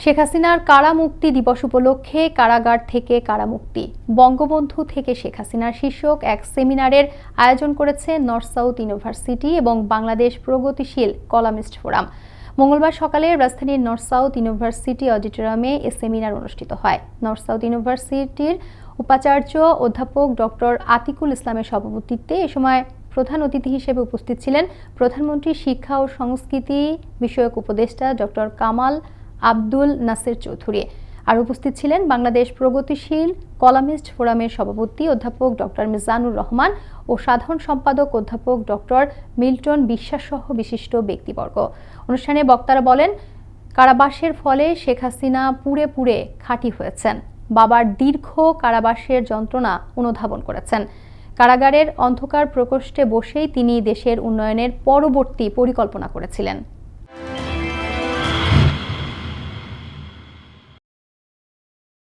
শেখ হাসিনার কারামুক্তি দিবস উপলক্ষে কারাগার থেকে কারামুক্তি, বঙ্গবন্ধু থেকে শেখ হাসিনার শীর্ষক এক সেমিনারের আয়োজন করেছে নর্থ সাউথ ইউনিভার্সিটি এবং বাংলাদেশ প্রগতিশীল কলামিস্ট ফোরাম। মঙ্গলবার সকালে রাজধানীর নর্থ সাউথ ইউনিভার্সিটি অডিটোরিয়ামে এ সেমিনার অনুষ্ঠিত হয়। নর্থ সাউথ ইউনিভার্সিটির উপাচার্য অধ্যাপক ডক্টর আতিকুল ইসলামের সভাপতিত্বে এ সময় প্রধান অতিথি হিসেবে উপস্থিত ছিলেন প্রধানমন্ত্রী শিক্ষা ও সংস্কৃতি বিষয়ক উপদেষ্টা ডক্টর কামাল আব্দুল নাসের চৌধুরী। আর উপস্থিত ছিলেন বাংলাদেশ প্রগতিশীল কলামিস্ট ফোরামের সভাপতি অধ্যাপক ডক্টর মিজানুর রহমান ও সাধারণ সম্পাদক অধ্যাপক ডক্টর মিল্টন বিশ্বাস সহ বিশিষ্ট ব্যক্তিবর্গ। অনুষ্ঠানে বক্তারা বলেন, কারাবাসের ফলে শেখ হাসিনা পুড়ে পুড়ে খাঁটি হয়েছেন, বাবার দীর্ঘ কারাবাসের যন্ত্রণা অনুধাবন করেছেন। কারাগারের অন্ধকার প্রকোষ্ঠে বসেই তিনি দেশের উন্নয়নের পরবর্তী পরিকল্পনা করেছিলেন।